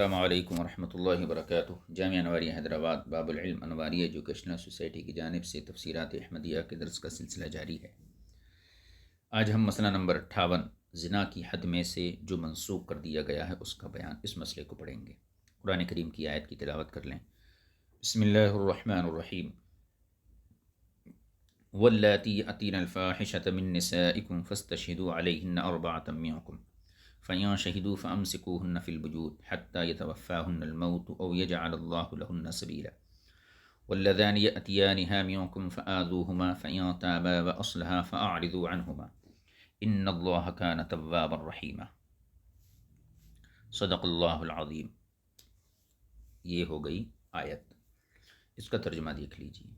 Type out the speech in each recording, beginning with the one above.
السلام علیکم ورحمۃ اللہ وبرکاتہ۔ جامعہ انواریہ حیدرآباد باب العلم انواری ایجوکیشنل سوسائٹی کی جانب سے تفسیرات احمدیہ کے درس کا سلسلہ جاری ہے۔ آج ہم مسئلہ نمبر 58 زنا کی حد میں سے جو منسوخ کر دیا گیا ہے اس کا بیان، اس مسئلے کو پڑھیں گے۔ قرآن کریم کی آیت کی تلاوت کر لیں۔ بسم اللہ الرحمن الرحیم۔ واللاتی یأتین الفاحشۃ من نسائکم فاستشہدوا علیہن اربعۃ منکم فَإِن شَهِدُوا فَأَمْسِكُوهُنَّ فِي الْبُيُوتِ حَتَّى يَتَوَفَّاهُنَّ الْمَوْتُ أَوْ يَجْعَلَ اللَّهُ لَهُنَّ سَبِيلًا وَاللَّذَانِ يَأْتِيَانِهَا مِنكُمْ فَآذُوهُمَا فَإِن تَابَا وَأَصْلَحَا فَأَعْرِضُوا عَنْهُمَا إِنَّ اللَّهَ كَانَ تَوَّابًا رَحِيمًا۔ صدق اللہ العظیم۔ یہ ہو گئی آیت، اس کا ترجمہ دیکھ لیجیے۔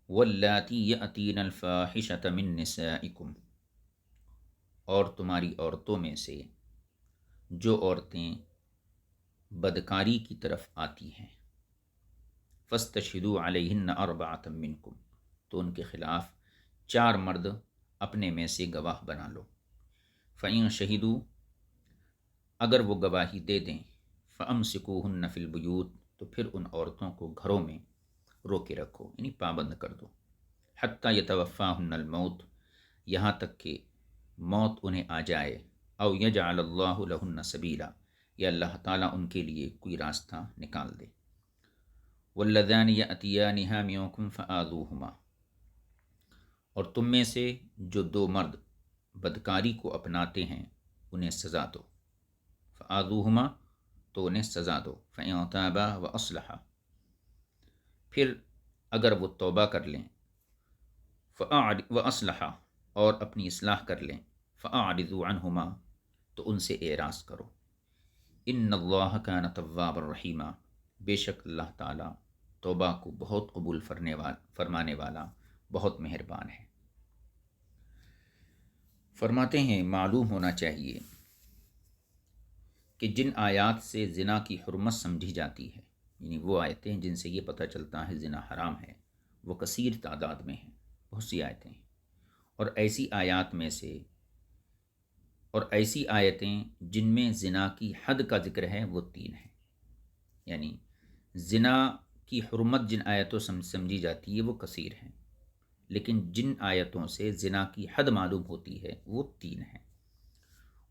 واللاتی یأتین الفاحشۃ من نسائکم، اور تمہاری عورتوں میں سے جو عورتیں بدکاری کی طرف آتی ہیں، فاستشہدوا علیہن اربعۃ منکم، تو ان کے خلاف 4 مرد اپنے میں سے گواہ بنا لو۔ فَإِن شَهِدُوا، اگر وہ گواہی دے دیں، فَأَمْسِكُوهُنَّ فِي الْبُيُوتِ، تو پھر ان عورتوں کو گھروں میں روکے رکھو، یعنی پابند کر دو۔ حَتَّى يَتَوَفَّاهُنَّ الْمَوْتُ، یہاں تک کہ موت انہیں آ جائے۔ او یجعل اللہ لہن سبیلا، یا اللہ تعالیٰ ان کے لیے کوئی راستہ نکال دے۔ واللذان یأتیانہا منکم فآذوہما، اور تم میں سے جو 2 مرد بدکاری کو اپناتے ہیں انہیں سزا دو۔ فآذوہما، تو انہیں سزا دو۔ فإن تابا وأصلحا، پھر اگر وہ توبہ کر لیں، وأصلحا، اور اپنی اصلاح کر لیں، فأعرضوا عنہما، تو ان سے اعراض کرو۔ ان اللہ کان توابا رحیما، بے شک اللہ تعالیٰ توبہ کو بہت قبول فرمانے والا، بہت مہربان ہے۔ فرماتے ہیں معلوم ہونا چاہیے کہ جن آیات سے زنا کی حرمت سمجھی جاتی ہے، یعنی وہ آیتیں جن سے یہ پتہ چلتا ہے زنا حرام ہے، وہ کثیر تعداد میں ہیں، بہت سی آیتیں ہیں۔ اور ایسی آیتیں جن میں زنا کی حد کا ذکر ہے وہ 3 ہیں، یعنی زنا کی حرمت جن آیتوں سمجھی جاتی ہے وہ کثیر ہیں، لیکن جن آیتوں سے زنا کی حد معلوم ہوتی ہے وہ 3 ہیں۔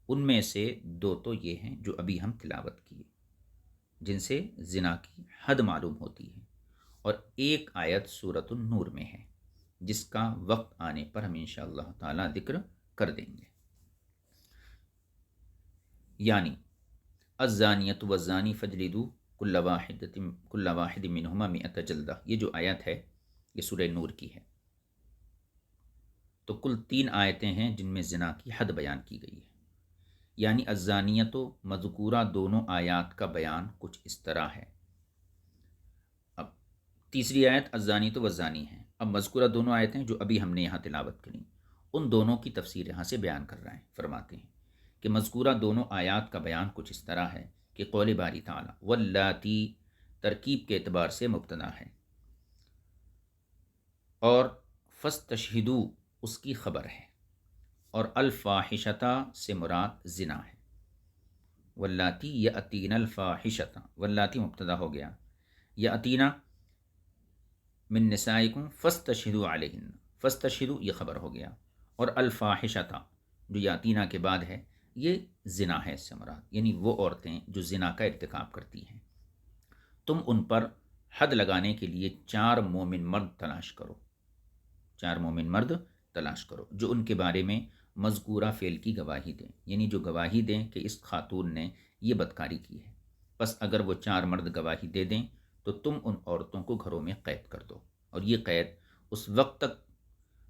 ان میں سے 2 تو یہ ہیں جو ابھی ہم تلاوت کیے، جن سے زنا کی حد معلوم ہوتی ہے، اور ایک آیت سورۃ النور میں ہے جس کا وقت آنے پر ہم انشاءاللہ تعالی ذکر کر دیں گے۔ یعنی الزانیۃ والزانی فاجلدوا کل واحد منہما 100 جلدہ، یہ جو آیت ہے یہ سورہ نور کی ہے۔ تو کل 3 آیتیں ہیں جن میں زنا کی حد بیان کی گئی ہے۔ یعنی الزانیۃ و مذکورہ دونوں آیات کا بیان کچھ اس طرح ہے۔ اب تیسری آیت الزانیۃ والزانی ہے، اب مذکورہ دونوں آیتیں جو ابھی ہم نے یہاں تلاوت کریں ان دونوں کی تفسیر یہاں سے بیان کر رہے ہیں۔ فرماتے ہیں کہ مذکورہ دونوں آیات کا بیان کچھ اس طرح ہے کہ قول باری تعالی واللاتی ترکیب کے اعتبار سے مبتدا ہے، اور فاستشہدوا اس کی خبر ہے، اور الفاحشۃ سے مراد زنا ہے۔ واللاتی یأتین الفاحشۃ، واللاتی مبتدا ہو گیا، یأتینا من نسائکم فاستشہدوا علیہن، فاستشہدوا یہ خبر ہو گیا، اور الفاحشۃ جو یاتینا کے بعد ہے یہ زنا ہے، اس سے مراد یعنی وہ عورتیں جو زنا کا ارتکاب کرتی ہیں۔ تم ان پر حد لگانے کے لیے 4 مومن مرد تلاش کرو، 4 مومن مرد تلاش کرو جو ان کے بارے میں مذکورہ فعل کی گواہی دیں، یعنی جو گواہی دیں کہ اس خاتون نے یہ بدکاری کی ہے۔ پس اگر وہ 4 مرد گواہی دے دیں تو تم ان عورتوں کو گھروں میں قید کر دو، اور یہ قید اس وقت تک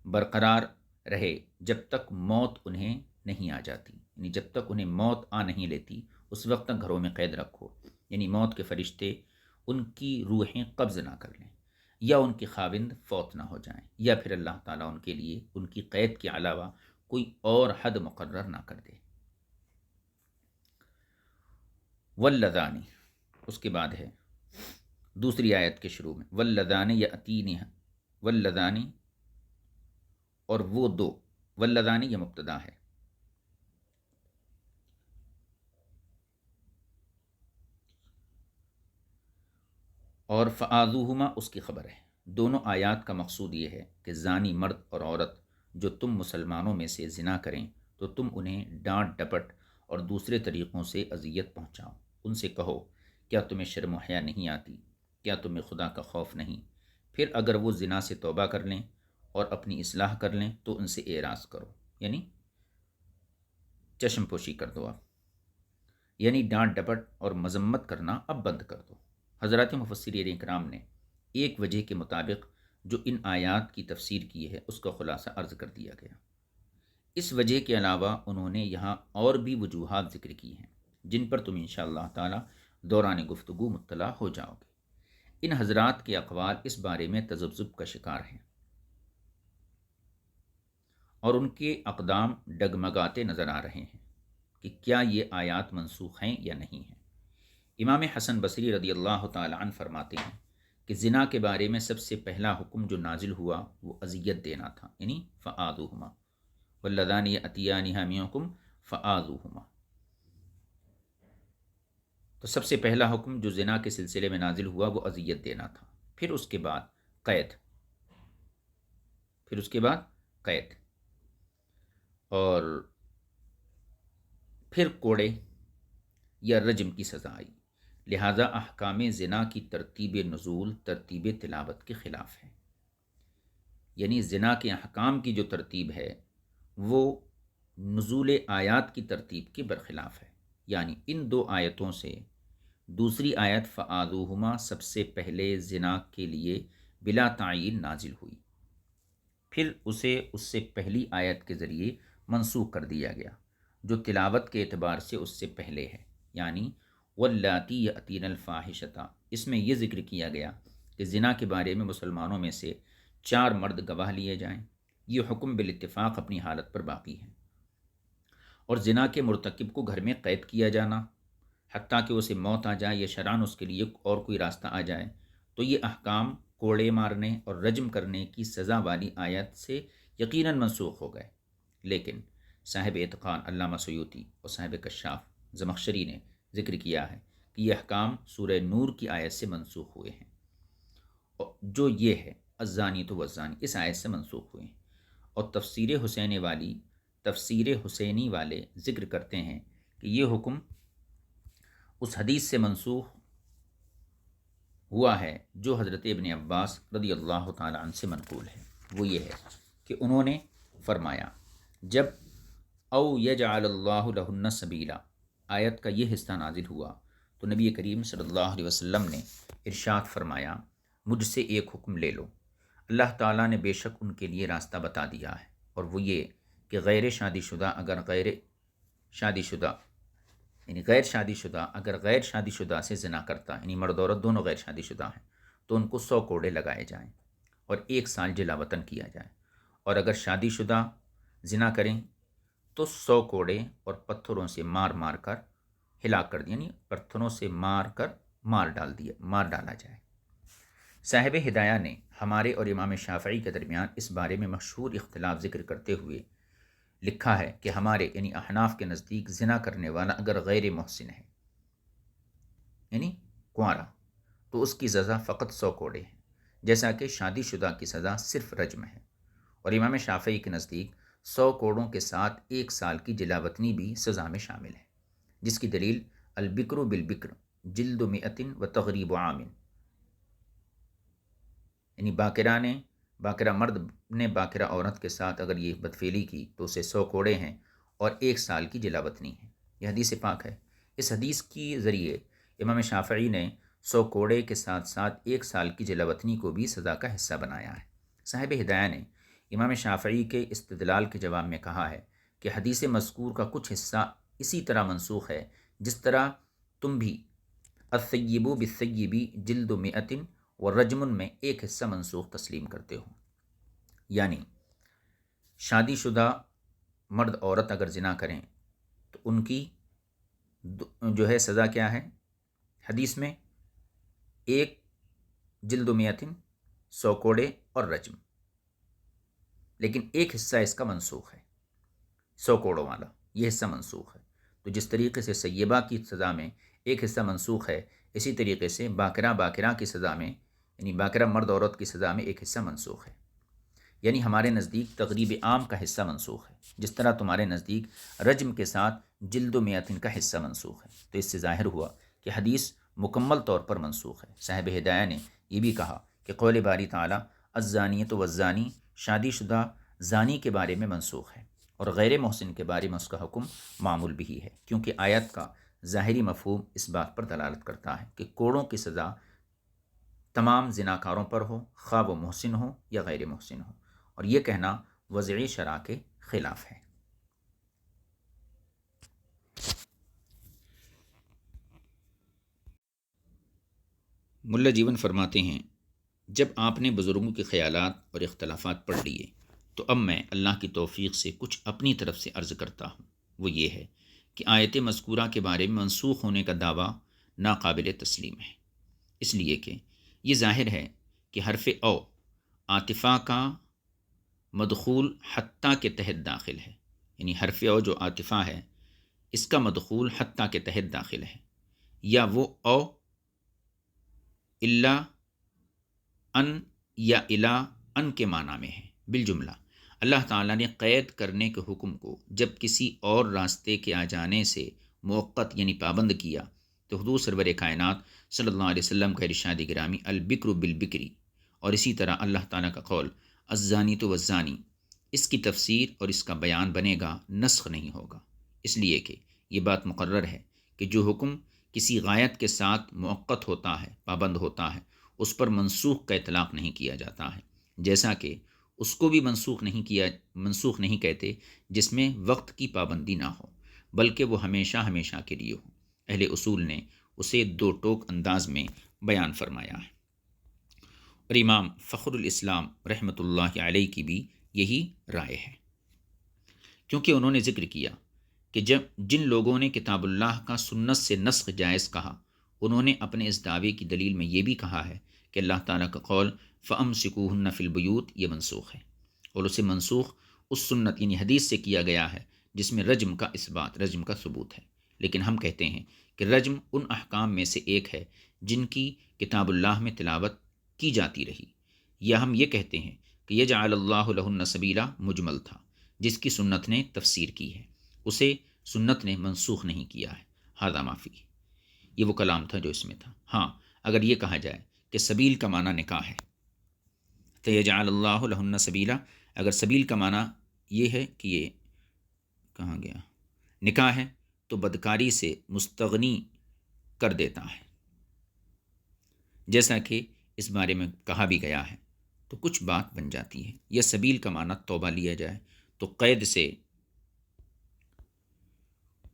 برقرار رہے جب تک موت انہیں نہیں آ جاتی، یعنی جب تک انہیں موت آ نہیں لیتی اس وقت تک گھروں میں قید رکھو، یعنی موت کے فرشتے ان کی روحیں قبض نہ کر لیں، یا ان کے خاوند فوت نہ ہو جائیں، یا پھر اللہ تعالیٰ ان کے لیے ان کی قید کے علاوہ کوئی اور حد مقرر نہ کر دے۔ واللذانی، اس کے بعد ہے دوسری آیت کے شروع میں واللذان یأتینہا، واللذانی اور وہ 2، واللذانی یہ مبتدا ہے، اور فآذوہما اس کی خبر ہے۔ دونوں آیات کا مقصود یہ ہے کہ زانی مرد اور عورت جو تم مسلمانوں میں سے زنا کریں تو تم انہیں ڈانٹ ڈپٹ اور دوسرے طریقوں سے اذیت پہنچاؤ۔ ان سے کہو کیا تمہیں شرم و حیا نہیں آتی؟ کیا تمہیں خدا کا خوف نہیں؟ پھر اگر وہ زنا سے توبہ کر لیں اور اپنی اصلاح کر لیں تو ان سے اعراض کرو، یعنی چشم پوشی کر دو آپ، یعنی ڈانٹ ڈپٹ اور مذمت کرنا اب بند کر دو۔ حضرات مفسرین اکرام نے ایک وجہ کے مطابق جو ان آیات کی تفسیر کی ہے اس کا خلاصہ عرض کر دیا گیا۔ اس وجہ کے علاوہ انہوں نے یہاں اور بھی وجوہات ذکر کی ہیں جن پر تم انشاءاللہ تعالی دوران گفتگو مطلع ہو جاؤ گے۔ ان حضرات کے اقوال اس بارے میں تذبذب کا شکار ہیں اور ان کے اقدام ڈگمگاتے نظر آ رہے ہیں کہ کیا یہ آیات منسوخ ہیں یا نہیں ہیں۔ امام حسن بصری رضی اللہ تعالی عنہ فرماتے ہیں کہ زنا کے بارے میں سب سے پہلا حکم جو نازل ہوا وہ اذیت دینا تھا، یعنی فآذوہما واللذان یأتیانہا منکم فآذوہما۔ تو سب سے پہلا حکم جو زنا کے سلسلے میں نازل ہوا وہ اذیت دینا تھا، پھر اس کے بعد قید، اور پھر کوڑے یا رجم کی سزا آئی۔ لہذا احکام زنا کی ترتیب نزول ترتیب تلاوت کے خلاف ہے، یعنی زنا کے احکام کی جو ترتیب ہے وہ نزول آیات کی ترتیب کے برخلاف ہے۔ یعنی ان دو آیتوں سے دوسری آیت فآذوہما سب سے پہلے زنا کے لیے بلا تعین نازل ہوئی، پھر اسے اس سے پہلی آیت کے ذریعے منسوخ کر دیا گیا جو تلاوت کے اعتبار سے اس سے پہلے ہے، یعنی واللاتی یأتین الفاحشۃ۔ اس میں یہ ذکر کیا گیا کہ زنا کے بارے میں مسلمانوں میں سے 4 مرد گواہ لیے جائیں۔ یہ حکم بالاتفاق اپنی حالت پر باقی ہے، اور زنا کے مرتکب کو گھر میں قید کیا جانا حتیٰ کہ اسے موت آ جائے یا شرعاً اس کے لیے اور کوئی راستہ آ جائے، تو یہ احکام کوڑے مارنے اور رجم کرنے کی سزا والی آیت سے یقیناً منسوخ ہو گئے۔ لیکن صاحب اتقان علامہ سیوطی اور صاحب کشاف زمخشری نے ذکر کیا ہے کہ یہ احکام سورہ نور کی آیت سے منسوخ ہوئے ہیں، اور جو یہ ہے الزانی تو والزانی، اس آیت سے منسوخ ہوئے ہیں۔ اور تفسیر حسینی والے ذکر کرتے ہیں کہ یہ حکم اس حدیث سے منسوخ ہوا ہے جو حضرت ابن عباس رضی اللہ تعالی عنہ سے منقول ہے۔ وہ یہ ہے کہ انہوں نے فرمایا جب او یجعل اللہ لہن سبیلا آیت کا یہ حصہ نازل ہوا تو نبی کریم صلی اللہ علیہ وسلم نے ارشاد فرمایا مجھ سے ایک حکم لے لو، اللہ تعالیٰ نے بے شک ان کے لیے راستہ بتا دیا ہے، اور وہ یہ کہ غیر شادی شدہ اگر غیر شادی شدہ سے زنا کرتا، یعنی مرد عورت دونوں غیر شادی شدہ ہیں، تو ان کو 100 کوڑے لگائے جائیں اور 1 سال جلا وطن کیا جائے، اور اگر شادی شدہ زنا کریں تو 100 کوڑے اور پتھروں سے مار کر ہلاک کر دیا، یعنی پتھروں سے مار ڈالا جائے۔ صاحب ہدایہ نے ہمارے اور امام شافعی کے درمیان اس بارے میں مشہور اختلاف ذکر کرتے ہوئے لکھا ہے کہ ہمارے یعنی احناف کے نزدیک زنا کرنے والا اگر غیر محسن ہے، یعنی کنوارا، تو اس کی سزا فقط 100 کوڑے ہے، جیسا کہ شادی شدہ کی سزا صرف رجم ہے۔ اور امام شافعی کے نزدیک 100 کوڑوں کے ساتھ 1 سال کی جلاوطنی بھی سزا میں شامل ہے، جس کی دلیل البکر بالبکر جلد 100 و تغریب عام، یعنی باقرہ مرد نے باقرہ عورت کے ساتھ اگر یہ بدفعلی کی تو اسے 100 کوڑے ہیں اور 1 سال کی جلاوطنی ہے۔ یہ حدیث پاک ہے۔ اس حدیث کی ذریعے امام شافعی نے 100 کوڑے کے ساتھ ساتھ 1 سال کی جلاوطنی کو بھی سزا کا حصہ بنایا ہے۔ صاحب ہدایہ نے امام شافعی کے استدلال کے جواب میں کہا ہے کہ حدیث مذکور کا کچھ حصہ اسی طرح منسوخ ہے جس طرح تم بھی الثیب بالثیب جلد 100 و رجم میں ایک حصہ منسوخ تسلیم کرتے ہو، یعنی شادی شدہ مرد عورت اگر زنا کریں تو ان کی جو ہے سزا کیا ہے؟ حدیث میں 1 جلد 100 100 کوڑے اور رجم، لیکن ایک حصہ اس کا منسوخ ہے، 100 کوڑوں والا یہ حصہ منسوخ ہے۔ تو جس طریقے سے سیبہ کی سزا میں ایک حصہ منسوخ ہے، اسی طریقے سے باقرہ کی سزا میں، یعنی باقرہ مرد عورت کی سزا میں ایک حصہ منسوخ ہے، یعنی ہمارے نزدیک تغریب عام کا حصہ منسوخ ہے، جس طرح تمہارے نزدیک رجم کے ساتھ جلد و میتن کا حصہ منسوخ ہے۔ تو اس سے ظاہر ہوا کہ حدیث مکمل طور پر منسوخ ہے۔ صاحب ہدایہ نے یہ بھی کہا کہ قول باری تعالیٰ الزانیۃ والزانی شادی شدہ زانی کے بارے میں منسوخ ہے، اور غیر محسن کے بارے میں اس کا حکم معمول بھی ہے، کیونکہ آیت کا ظاہری مفہوم اس بات پر دلالت کرتا ہے کہ کوڑوں کی سزا تمام زناکاروں پر ہو، خواہ وہ محسن ہو یا غیر محسن ہو، اور یہ کہنا وضعی شرع کے خلاف ہے۔ ملا جیون فرماتے ہیں، جب آپ نے بزرگوں کے خیالات اور اختلافات پڑھ لیے تو اب میں اللہ کی توفیق سے کچھ اپنی طرف سے عرض کرتا ہوں۔ وہ یہ ہے کہ آیت مذکورہ کے بارے میں منسوخ ہونے کا دعویٰ ناقابل تسلیم ہے، اس لیے کہ یہ ظاہر ہے کہ حرف او عاطفہ کا مدخول حتیٰ کے تحت داخل ہے، یعنی حرف او جو عاطفہ ہے اس کا مدخول حتیٰ کے تحت داخل ہے، یا وہ او الا ان یا الا ان کے معنی میں ہے۔ بالجملہ اللہ تعالیٰ نے قید کرنے کے حکم کو جب کسی اور راستے کے آ جانے سے موقت یعنی پابند کیا تو حضور سرور کائنات صلی اللہ علیہ وسلم کا ارشاد گرامی البکر بالبکری، اور اسی طرح اللہ تعالیٰ کا قول الزانی تو والزانی، اس کی تفسیر اور اس کا بیان بنے گا، نسخ نہیں ہوگا، اس لیے کہ یہ بات مقرر ہے کہ جو حکم کسی غایت کے ساتھ موقت ہوتا ہے، پابند ہوتا ہے، اس پر منسوخ کا اطلاق نہیں کیا جاتا ہے، جیسا کہ اس کو بھی منسوخ نہیں کہتے جس میں وقت کی پابندی نہ ہو، بلکہ وہ ہمیشہ ہمیشہ کے لیے ہو۔ اہل اصول نے اسے دو ٹوک انداز میں بیان فرمایا ہے، اور امام فخر الاسلام رحمۃ اللہ علیہ کی بھی یہی رائے ہے، کیونکہ انہوں نے ذکر کیا کہ جن لوگوں نے کتاب اللہ کا سنت سے نسخ جائز کہا، انہوں نے اپنے اس دعوے کی دلیل میں یہ بھی کہا ہے کہ اللہ تعالیٰ کا قول فَأَمْسِكُوهُنَّ فِي الْبُيُوتِ یہ منسوخ ہے، اور اسے منسوخ اس سنت یعنی حدیث سے کیا گیا ہے جس میں رجم کا اثبات، رجم کا ثبوت ہے۔ لیکن ہم کہتے ہیں کہ رجم ان احکام میں سے ایک ہے جن کی کتاب اللہ میں تلاوت کی جاتی رہی، یا ہم یہ کہتے ہیں کہ یجعل اللہ لہن سبیلا مجمل تھا، جس کی سنت نے تفسیر کی ہے، اسے سنت نے منسوخ نہیں کیا ہے۔ ھذا معافی، یہ وہ کلام تھا جو اس میں تھا۔ ہاں، اگر یہ کہا جائے کہ سبیل کا معنی نکاح ہے تو یجعل اللہ لہن سبیلا، اگر سبیل کا معنی یہ ہے کہ یہ کہاں گیا نکاح ہے تو بدکاری سے مستغنی کر دیتا ہے، جیسا کہ اس بارے میں کہا بھی گیا ہے، تو کچھ بات بن جاتی ہے۔ یا سبیل کا معنی توبہ لیا جائے تو قید سے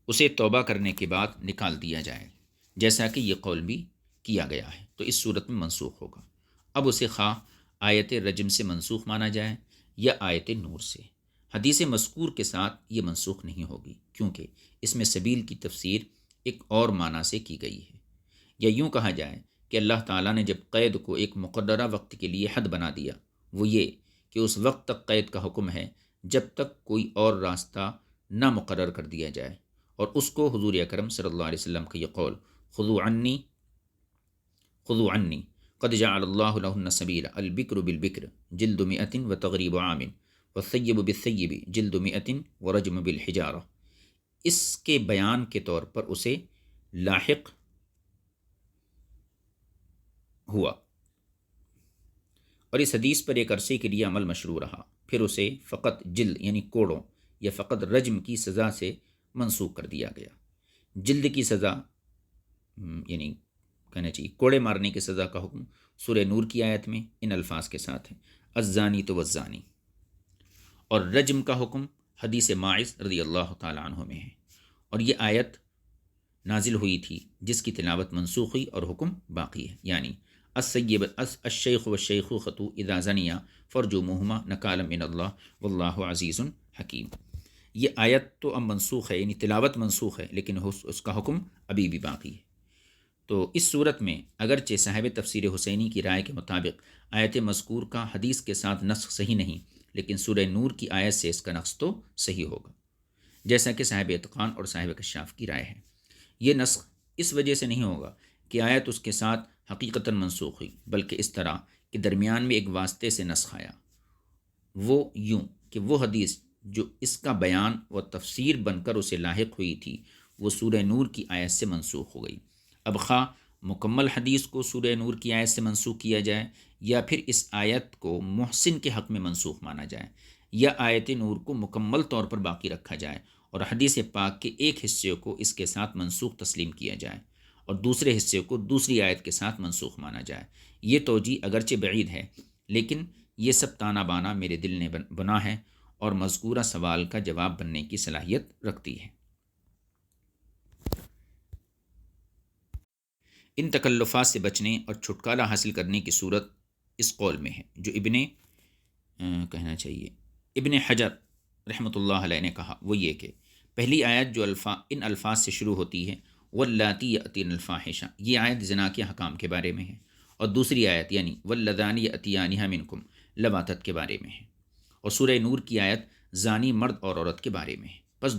اسے توبہ کرنے کے بعد نکال دیا جائے، جیسا کہ یہ قول بھی کیا گیا ہے، تو اس صورت میں منسوخ ہوگا۔ اب اسے خواہ آیت رجم سے منسوخ مانا جائے یا آیت نور سے، حدیث مذکور کے ساتھ یہ منسوخ نہیں ہوگی، کیونکہ اس میں سبیل کی تفسیر ایک اور معنی سے کی گئی ہے۔ یا یوں کہا جائے کہ اللہ تعالیٰ نے جب قید کو ایک مقررہ وقت کے لیے حد بنا دیا، وہ یہ کہ اس وقت تک قید کا حکم ہے جب تک کوئی اور راستہ نہ مقرر کر دیا جائے، اور اس کو حضور اکرم صلی اللہ علیہ وسلم کا یہ قول خذوا عنی قد جعل اللہ لہن سبیلا البکر بالبکر جلد مئۃ وتغریب عام والثیب بالثیب جلد مئۃ ورجم بالحجارہ، اس کے بیان کے طور پر اسے لاحق ہوا، اور اس حدیث پر ایک عرصے کے لیے عمل مشروع رہا، پھر اسے فقط جلد یعنی کوڑوں یا فقط رجم کی سزا سے منسوخ کر دیا گیا۔ جلد کی سزا یعنی کہنا چاہیے کوڑے مارنے کی سزا کا حکم سورہ نور کی آیت میں ان الفاظ کے ساتھ ہے الزانی تو والزانی، اور رجم کا حکم حدیث ماعز رضی اللہ تعالیٰ عنہ میں ہے، اور یہ آیت نازل ہوئی تھی جس کی تلاوت منسوخ ہوئی اور حکم باقی ہے، یعنی الشیخ والشیخوخۃ اذا زنیا فرجموہما نکالا من اللہ واللہ عزیز حکیم۔ یہ آیت تو اب منسوخ ہے، یعنی تلاوت منسوخ ہے، لیکن اس کا حکم ابھی بھی باقی ہے۔ تو اس صورت میں اگرچہ صاحب تفسیر حسینی کی رائے کے مطابق آیت مذکور کا حدیث کے ساتھ نسخ صحیح نہیں، لیکن سورہ نور کی آیت سے اس کا نسخ تو صحیح ہوگا، جیسا کہ صاحب اتقان اور صاحب کشاف کی رائے ہے۔ یہ نسخ اس وجہ سے نہیں ہوگا کہ آیت اس کے ساتھ حقیقتاً منسوخ ہوئی، بلکہ اس طرح کہ درمیان میں ایک واسطے سے نسخ آیا، وہ یوں کہ وہ حدیث جو اس کا بیان و تفسیر بن کر اسے لاحق ہوئی تھی وہ سورہ نور کی آیت سے منسوخ ہو گئی۔ اب خواہ مکمل حدیث کو سورہ نور کی آیت سے منسوخ کیا جائے یا پھر اس آیت کو محسن کے حق میں منسوخ مانا جائے، یا آیت نور کو مکمل طور پر باقی رکھا جائے اور حدیث پاک کے ایک حصے کو اس کے ساتھ منسوخ تسلیم کیا جائے اور دوسرے حصے کو دوسری آیت کے ساتھ منسوخ مانا جائے، یہ توجیہ اگرچہ بعید ہے، لیکن یہ سب تانا بانا میرے دل نے بنا ہے اور مذکورہ سوال کا جواب بننے کی صلاحیت رکھتی ہے۔ ان تکلفات سے بچنے اور چھٹکارا حاصل کرنے کی صورت اس قول میں ہے جو ابن حجر رحمۃ اللہ علیہ نے کہا، وہ یہ کہ پہلی آیت جو ان الفاظ سے شروع ہوتی ہے واللاتی یأتین الفاحشہ، یہ آیت زنا کے حکام کے بارے میں ہے، اور دوسری آیت یعنی واللذانی یأتیانہا منکم لواطت کے بارے میں ہے، اور سورہ نور کی آیت زانی مرد اور عورت کے بارے میں ہے۔ پس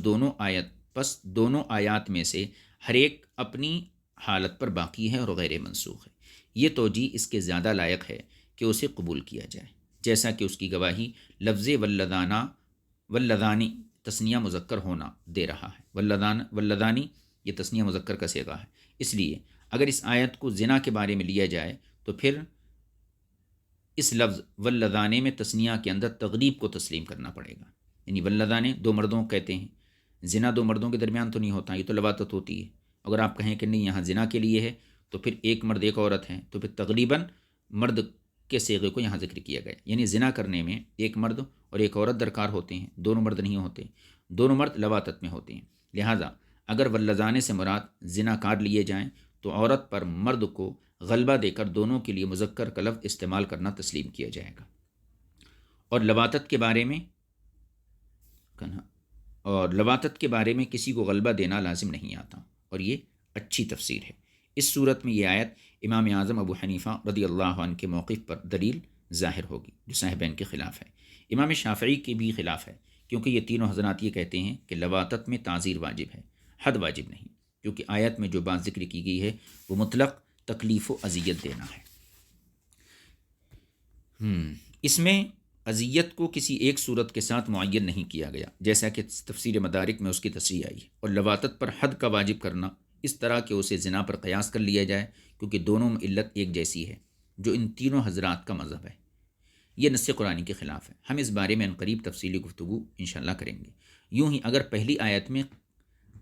دونوں آیات میں سے ہر ایک اپنی حالت پر باقی ہے اور غیر منسوخ ہے۔ یہ توجیہ اس کے زیادہ لائق ہے کہ اسے قبول کیا جائے، جیسا کہ اس کی گواہی لفظ واللذانی تثنیہ مذکر ہونا دے رہا ہے۔ واللذانی یہ تثنیہ مذکر کا صیغہ ہے، اس لیے اگر اس آیت کو زنا کے بارے میں لیا جائے تو پھر اس لفظ واللذانے میں تثنیہ کے اندر تغلیب کو تسلیم کرنا پڑے گا، یعنی واللذانے دو مردوں کہتے ہیں، زنا دو مردوں کے درمیان تو نہیں ہوتا، یہ تو لواطت ہوتی ہے۔ اگر آپ کہیں کہ نہیں یہاں زنا کے لیے ہے تو پھر ایک مرد ایک عورت ہے، تو پھر تقریباً مرد کے صیغے کو یہاں ذکر کیا گیا، یعنی زنا کرنے میں ایک مرد اور ایک عورت درکار ہوتے ہیں، دونوں مرد نہیں ہوتے، دونوں مرد لواطت میں ہوتے ہیں۔ لہٰذا اگر واللذانے سے مراد زنا کار لیے جائیں تو عورت پر مرد کو غلبہ دے کر دونوں کے لیے مذکر کا لفظ استعمال کرنا تسلیم کیا جائے گا، اور لواطت کے بارے میں کسی کو غلبہ دینا لازم نہیں آتا، اور یہ اچھی تفسیر ہے۔ اس صورت میں یہ آیت امام اعظم ابو حنیفہ رضی اللہ عنہ کے موقف پر دلیل ظاہر ہوگی جو صاحبین کے خلاف ہے، امام شافعی کے بھی خلاف ہے، کیونکہ یہ تینوں حضرات یہ کہتے ہیں کہ لواطت میں تعزیر واجب ہے، حد واجب نہیں، کیونکہ آیت میں جو بات ذکر کی گئی ہے وہ مطلق تکلیف و اذیت دینا ہے۔ اس میں اذیت کو کسی ایک صورت کے ساتھ معین نہیں کیا گیا، جیسا کہ تفسیر مدارک میں اس کی تصریح آئی ہے، اور لواطت پر حد کا واجب کرنا اس طرح کہ اسے زنا پر قیاس کر لیا جائے، کیونکہ دونوں میں علت ایک جیسی ہے، جو ان تینوں حضرات کا مذہب ہے، یہ نص قرآنی کے خلاف ہے۔ ہم اس بارے میں عنقریب تفصیلی گفتگو انشاءاللہ کریں گے۔ یوں ہی اگر پہلی آیت میں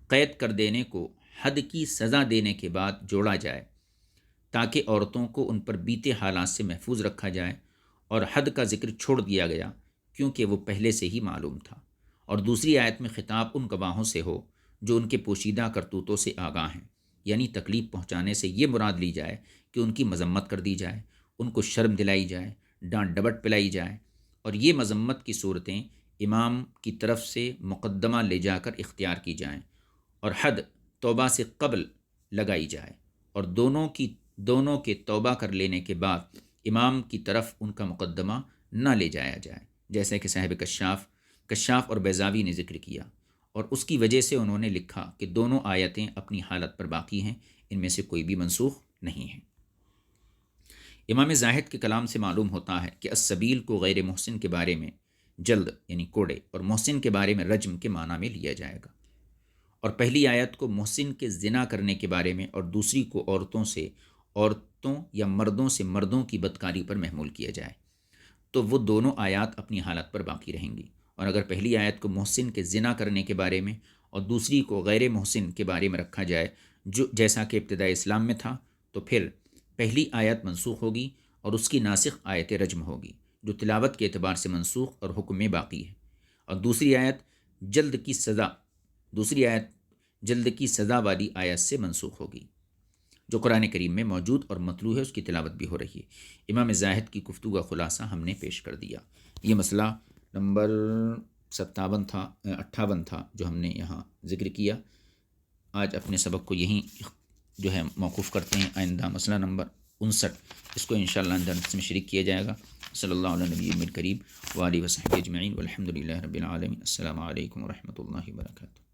قید کر دینے کو حد کی سزا دینے کے بعد جوڑا جائے تاکہ عورتوں کو ان پر بیتے حالات سے محفوظ رکھا جائے، اور حد کا ذکر چھوڑ دیا گیا کیونکہ وہ پہلے سے ہی معلوم تھا، اور دوسری آیت میں خطاب ان گواہوں سے ہو جو ان کے پوشیدہ کرتوتوں سے آگاہ ہیں، یعنی تکلیف پہنچانے سے یہ مراد لی جائے کہ ان کی مذمت کر دی جائے، ان کو شرم دلائی جائے، ڈانٹ ڈبٹ پلائی جائے، اور یہ مذمت کی صورتیں امام کی طرف سے مقدمہ لے جا کر اختیار کی جائیں، اور حد توبہ سے قبل لگائی جائے، اور دونوں کے توبہ کر لینے کے بعد امام کی طرف ان کا مقدمہ نہ لے جایا جائے، جیسے کہ صاحب کشاف اور بیضاوی نے ذکر کیا، اور اس کی وجہ سے انہوں نے لکھا کہ دونوں آیتیں اپنی حالت پر باقی ہیں، ان میں سے کوئی بھی منسوخ نہیں ہے۔ امام زاہد کے کلام سے معلوم ہوتا ہے کہ السبیل کو غیر محسن کے بارے میں جلد یعنی کوڑے اور محسن کے بارے میں رجم کے معنی میں لیا جائے گا، اور پہلی آیت کو محسن کے زنا کرنے کے بارے میں اور دوسری کو عورتوں یا مردوں سے مردوں کی بدکاری پر محمول کیا جائے تو وہ دونوں آیات اپنی حالت پر باقی رہیں گی، اور اگر پہلی آیت کو محسن کے زنا کرنے کے بارے میں اور دوسری کو غیر محسن کے بارے میں رکھا جائے جو جیسا کہ ابتداء اسلام میں تھا، تو پھر پہلی آیت منسوخ ہوگی اور اس کی ناسخ آیت رجم ہوگی جو تلاوت کے اعتبار سے منسوخ اور حکم میں باقی ہے، اور دوسری آیت جلد کی سزا والی آیت سے منسوخ ہوگی جو قرآن کریم میں موجود اور مطلوع ہے، اس کی تلاوت بھی ہو رہی ہے۔ امام زاہد کی گفتگو کا خلاصہ ہم نے پیش کر دیا۔ یہ مسئلہ نمبر 58 تھا جو ہم نے یہاں ذکر کیا۔ آج اپنے سبق کو یہیں جو ہے موقوف کرتے ہیں، آئندہ مسئلہ نمبر 59 اس کو انشاءاللہ اندر میں شریک کیا جائے گا۔ صلی اللہ علیہ نبی الکریم وآلہ وصحبہ اجمعین والحمد للہ رب العالمین۔ السلام علیکم ورحمۃ اللہ وبرکاتہ۔